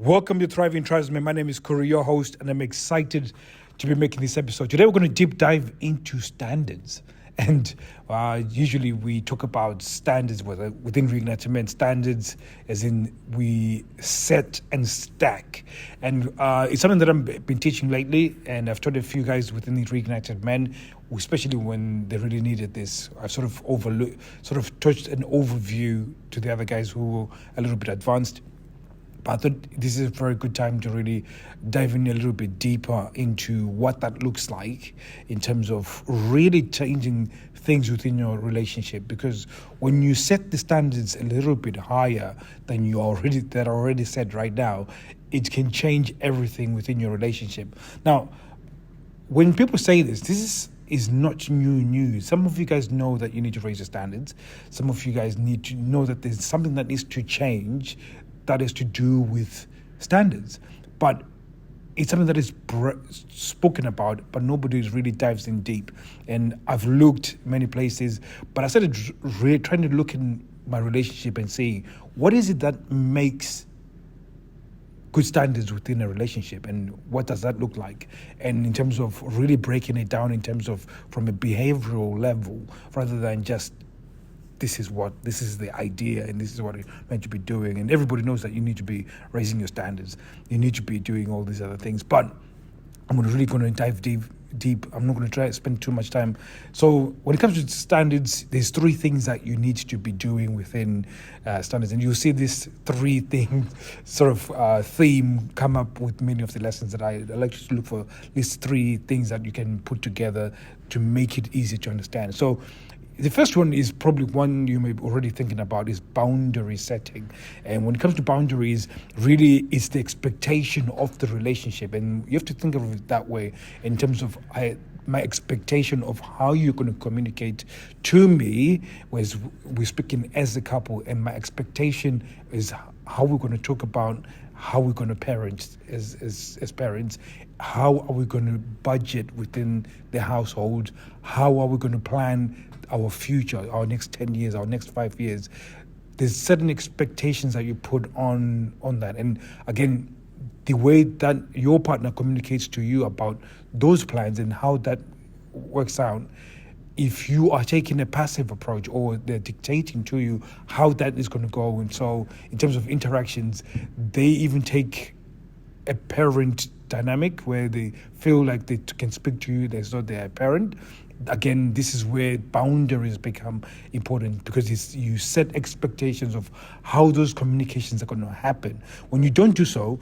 Welcome to Thriving Tribesmen. My name is Kuri, your host, and I'm excited to be making this episode. Today, we're going to deep dive into standards. And usually we talk about standards within reignite. Standards as in we set and stack. And it's something that I've been teaching lately, and I've taught a few guys within the reignited men, especially when they really needed this. I've sort of touched an overview to the other guys who are a little bit advanced. But I thought this is a very good time to really dive in a little bit deeper into what that looks like in terms of really changing things within your relationship. Because when you set the standards a little bit higher than that are already set right now, it can change everything within your relationship. Now, when people say this is not new news. Some of you guys know that you need to raise your standards. Some of you guys need to know that there's something that needs to change that is to do with standards. But it's something that is spoken about, but nobody really dives in deep. And I've looked many places, but I started trying to look in my relationship and see what is it that makes good standards within a relationship, and what does that look like? And in terms of really breaking it down in terms of from a behavioral level, rather than just this is the idea and this is what you're meant to be doing. And everybody knows that you need to be raising your standards. You need to be doing all these other things. But I'm really going to dive deep. I'm not going to try to spend too much time. So when it comes to standards, there's three things that you need to be doing within standards. And you'll see this three things sort of theme come up with many of the lessons that I like to look for. These three things that you can put together to make it easy to understand. So the first one is probably one you may be already thinking about, is boundary setting. And when it comes to boundaries, really it's the expectation of the relationship. And you have to think of it that way in terms of my expectation of how you're going to communicate to me, whereas we're speaking as a couple, and my expectation is how we're going to talk about how we're going to parent as parents, how are we going to budget within the household, how are we going to plan our future, our next 10 years, our next 5 years. There's certain expectations that you put on that. And again, the way that your partner communicates to you about those plans and how that works out, if you are taking a passive approach or they're dictating to you how that is going to go. And so in terms of interactions, they even take a parent dynamic where they feel like they can speak to you as though they're a parent. Again, this is where boundaries become important, because you set expectations of how those communications are going to happen. When you don't do so,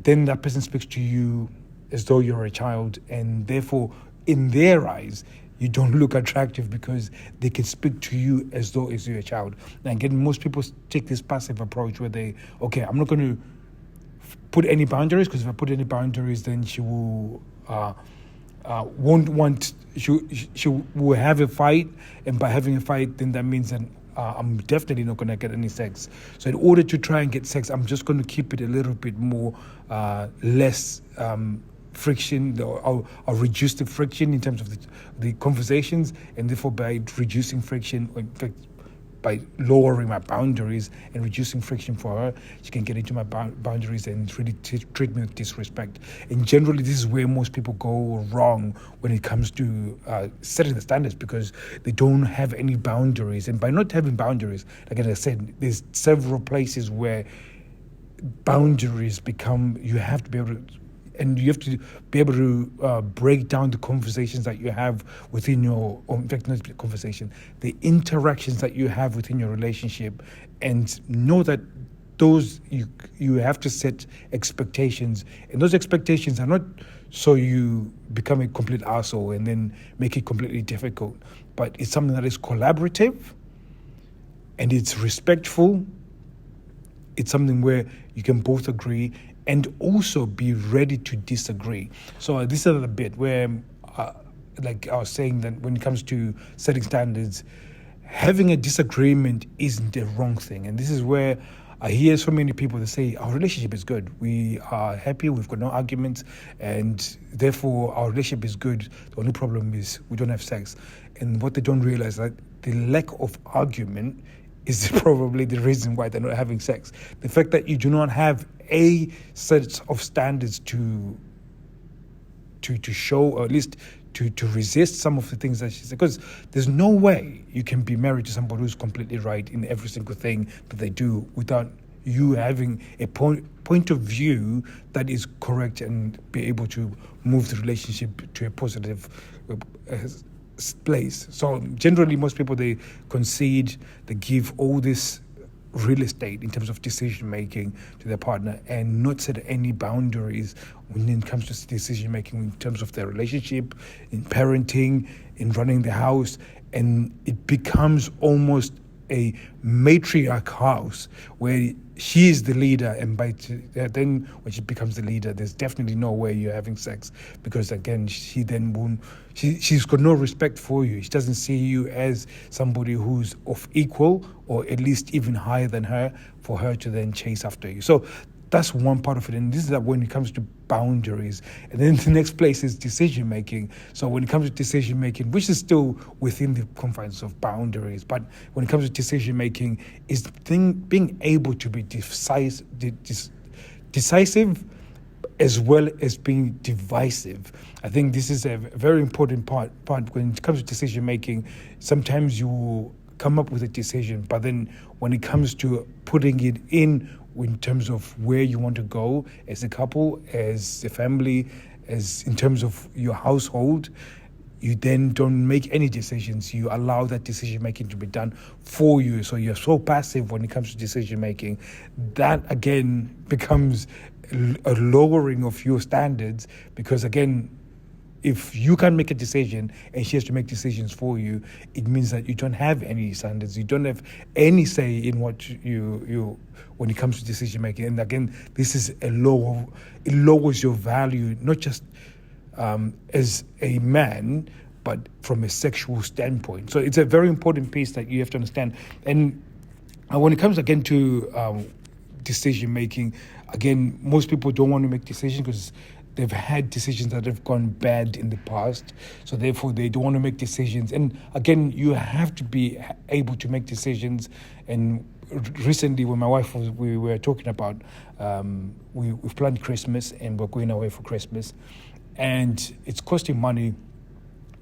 then that person speaks to you as though you're a child, and therefore, in their eyes, you don't look attractive because they can speak to you as though you're a child. And again, most people take this passive approach where I'm not going to put any boundaries, because if I put any boundaries, then she will she will have a fight, and by having a fight, then that means that I'm definitely not going to get any sex. So in order to try and get sex, I'm just going to keep it a little bit more less friction, or reduce the friction in terms of the conversations, and therefore by reducing friction, or in fact by lowering my boundaries and reducing friction for her, she can get into my boundaries and really treat me with disrespect. And generally, this is where most people go wrong when it comes to setting the standards, because they don't have any boundaries. And by not having boundaries, like I said, there's several places where boundaries become, you have to be able to break down the conversations that you have within in fact, not the conversation, the interactions that you have within your relationship, and know that those you have to set expectations, and those expectations are not so you become a complete arsehole and then make it completely difficult, but it's something that is collaborative and it's respectful. It's something where you can both agree and also be ready to disagree. So this is the bit where, like I was saying, that when it comes to setting standards, having a disagreement isn't the wrong thing. And this is where I hear so many people that say, our relationship is good. We are happy, we've got no arguments, and therefore our relationship is good. The only problem is we don't have sex. And what they don't realize is that the lack of argument is probably the reason why they're not having sex. The fact that you do not have a set of standards to show, or at least to resist some of the things that she said. Because there's no way you can be married to somebody who's completely right in every single thing that they do without you having a point of view that is correct and be able to move the relationship to a positive place. So generally, most people, they concede, they give all this real estate in terms of decision making to their partner and not set any boundaries when it comes to decision making in terms of their relationship, in parenting, in running the house, and it becomes almost a matriarch house where she is the leader, and then when she becomes the leader, there's definitely no way you're having sex, because again, she then won't. She's got no respect for you. She doesn't see you as somebody who's of equal or at least even higher than her for her to then chase after you. So that's one part of it. And this is that when it comes to boundaries. And then the next place is decision making. So when it comes to decision making, which is still within the confines of boundaries, but when it comes to decision making, is being able to be decisive as well as being divisive. I think this is a very important part when it comes to decision making. Sometimes you come up with a decision, but then when it comes to putting it in terms of where you want to go as a couple, as a family, as in terms of your household, you then don't make any decisions. You allow that decision making to be done for you. So you're so passive when it comes to decision making. That again becomes a lowering of your standards, because again, if you can't make a decision and she has to make decisions for you, it means that you don't have any standards. You don't have any say in what you when it comes to decision making. And again, this is it lowers your value, not just as a man, but from a sexual standpoint. So it's a very important piece that you have to understand. And when it comes again to decision making, again, most people don't want to make decisions because they've had decisions that have gone bad in the past. So therefore, they don't want to make decisions. And again, you have to be able to make decisions. And recently, when my wife we were talking about, we've planned Christmas and we're going away for Christmas. And it's costing money.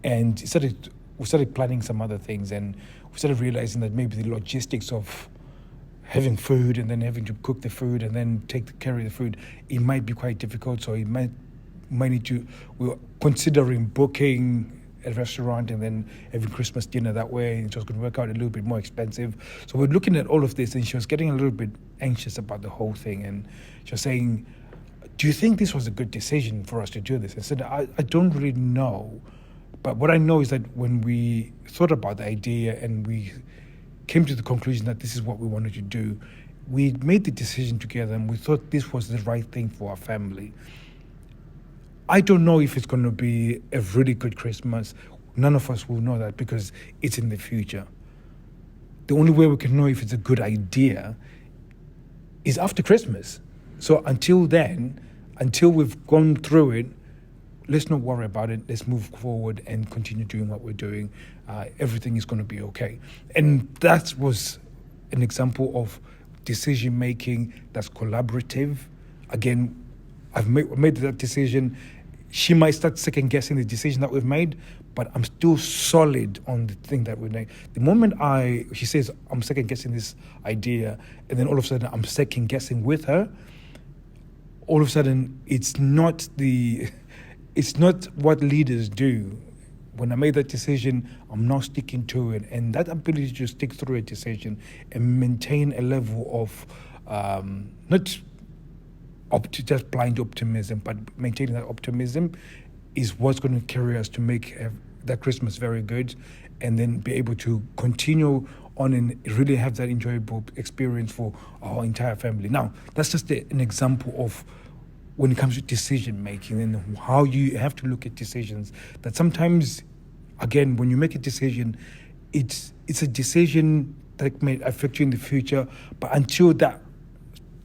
And we started planning some other things. And we started realizing that maybe the logistics of having food and then having to cook the food and then carry the food, it might be quite difficult. So it might need to, we were considering booking a restaurant and then having Christmas dinner that way. It was going to work out a little bit more expensive. So we're looking at all of this, and she was getting a little bit anxious about the whole thing. And she was saying, do you think this was a good decision for us to do this? I said, I don't really know. But what I know is that when we thought about the idea and we came to the conclusion that this is what we wanted to do, we made the decision together and we thought this was the right thing for our family. I don't know if it's going to be a really good Christmas. None of us will know that because it's in the future. The only way we can know if it's a good idea is after Christmas. So until then, until we've gone through it, let's not worry about it. Let's move forward and continue doing what we're doing. Everything is going to be okay. And that was an example of decision making that's collaborative. Again, I've made that decision. She might start second guessing the decision that we've made, but I'm still solid on the thing that we made. The moment she says I'm second guessing this idea, and then all of a sudden I'm second guessing with her, all of a sudden it's not what leaders do. When I made that decision, I'm not sticking to it. And that ability to stick through a decision and maintain a level of not just blind optimism, but maintaining that optimism is what's going to carry us to make that Christmas very good, and then be able to continue on and really have that enjoyable experience for our entire family. Now, that's just an example of when it comes to decision making and how you have to look at decisions. That sometimes, again, when you make a decision, it's a decision that may affect you in the future, but until that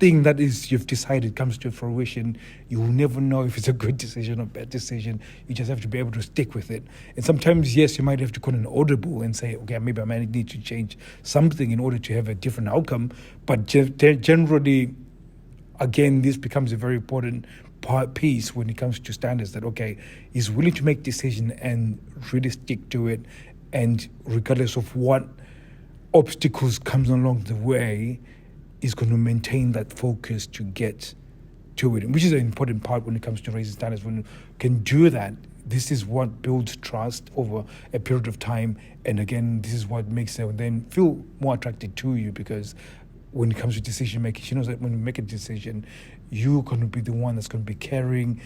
thing that is you've decided comes to fruition, you will never know if it's a good decision or bad decision. You just have to be able to stick with it. And sometimes, yes, you might have to call an audible and say, okay, maybe I might need to change something in order to have a different outcome. But generally, again, this becomes a very important piece when it comes to standards, that, okay, he's willing to make decision and really stick to it. And regardless of what obstacles comes along the way, is going to maintain that focus to get to it, which is an important part when it comes to raising standards. When you can do that, this is what builds trust over a period of time. And again, this is what makes them then feel more attracted to you, because when it comes to decision making, she knows that when you make a decision, you're going to be the one that's going to be carrying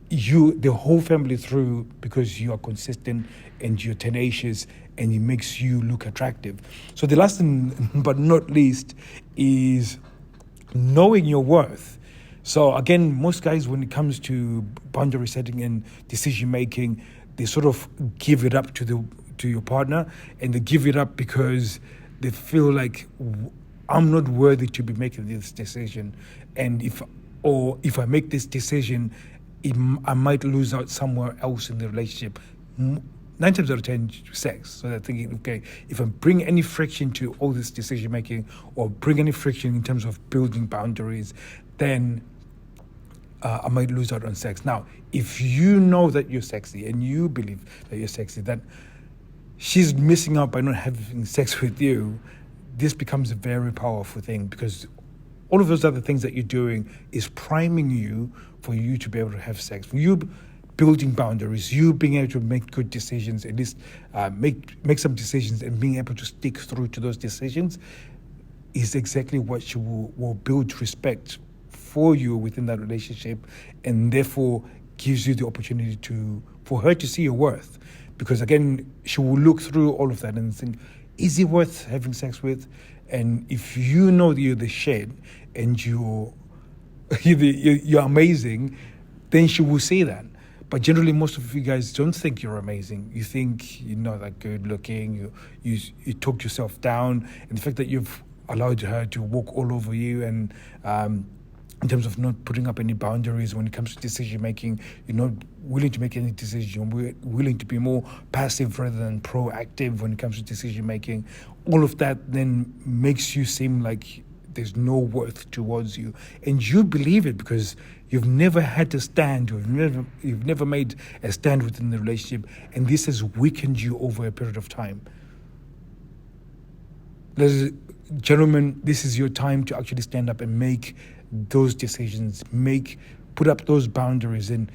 the whole family through, because you are consistent and you're tenacious, and it makes you look attractive. So the last but not least is knowing your worth. So again, most guys, when it comes to boundary setting and decision making, they sort of give it up to your partner, and they give it up because they feel like, I'm not worthy to be making this decision, and if I make this decision, I might lose out somewhere else in the relationship. 9 times out of 10, sex. So they're thinking, okay, if I bring any friction to all this decision making, or bring any friction in terms of building boundaries, then I might lose out on sex. Now, if you know that you're sexy and you believe that you're sexy, that she's missing out by not having sex with you, this becomes a very powerful thing, because all of those other things that you're doing is priming you for you to be able to have sex. For you building boundaries, you being able to make good decisions, at least make some decisions, and being able to stick through to those decisions, is exactly what will build respect for you within that relationship, and therefore gives you the opportunity for her to see your worth. Because again, she will look through all of that and think, is he worth having sex with? And if you know that you're the shit and you're amazing, then she will see that. But generally, most of you guys don't think you're amazing. You think you're not that good looking. You talk yourself down, and the fact that you've allowed her to walk all over you, and in terms of not putting up any boundaries when it comes to decision making, you're not willing to make any decision. You're willing to be more passive rather than proactive when it comes to decision making. All of that then makes you seem like there's no worth towards you, and you believe it because you've never had to stand. You've never made a stand within the relationship, and this has weakened you over a period of time. Ladies and gentlemen, this is your time to actually stand up and make those decisions, put up those boundaries, and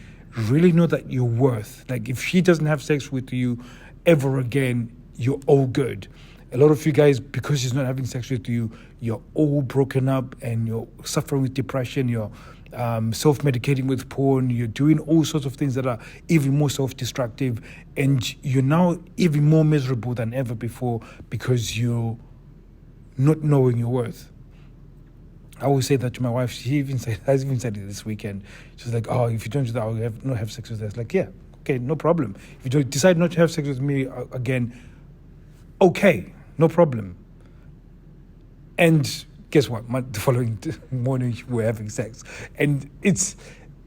really know that you're worth. Like, if she doesn't have sex with you ever again, you're all good. A lot of you guys, because she's not having sex with you, you're all broken up and you're suffering with depression, you're self-medicating with porn, you're doing all sorts of things that are even more self-destructive, and you're now even more miserable than ever before because you're not knowing your worth. I always say that to my wife. She has even said it this weekend. She's like, oh, if you don't do that, I'll not have sex with us. Like, yeah, okay, no problem. If you don't decide not to have sex with me again, okay, no problem. And guess what? The following morning, we're having sex. And it's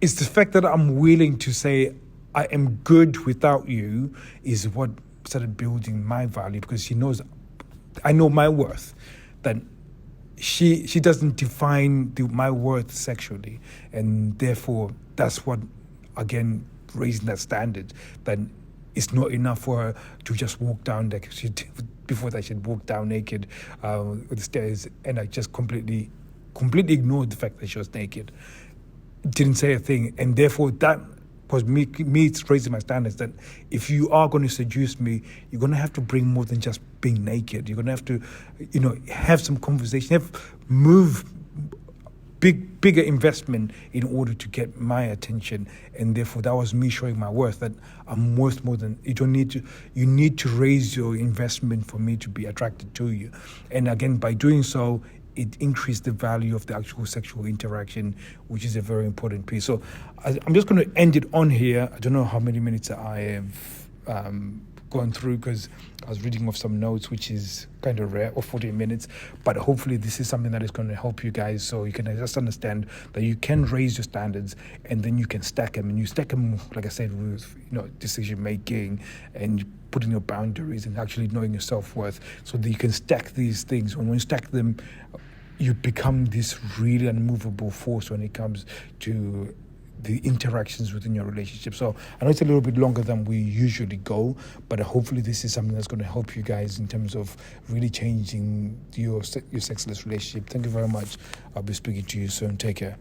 the fact that I'm willing to say I am good without you is what started building my value, because she knows I know my worth. That she doesn't define my worth sexually, and therefore that's what, again, raising that standard, that it's not enough for her to just walk down there. Before that, she'd walk down naked the stairs, and I just completely ignored the fact that she was naked. Didn't say a thing, and therefore that was me raising my standards, that if you are going to seduce me, you're going to have to bring more than just being naked. You're going to have to, have some conversation, move bigger investment in order to get my attention. And therefore that was me showing my worth, that I'm worth more than, you need to raise your investment for me to be attracted to you. And again, by doing so, it increased the value of the actual sexual interaction, which is a very important piece. So I'm just going to end it on here. I don't know how many minutes I have gone through because I was reading off some notes, which is kind of rare, or 40 minutes. But hopefully this is something that is going to help you guys, so you can just understand that you can raise your standards and then you can stack them. And you stack them, like I said, with decision making and putting your boundaries and actually knowing your self-worth, so that you can stack these things. And when you stack them, you become this really unmovable force when it comes to the interactions within your relationship. So I know it's a little bit longer than we usually go, but hopefully this is something that's going to help you guys in terms of really changing your sexless relationship. Thank you very much. I'll be speaking to you soon. Take care.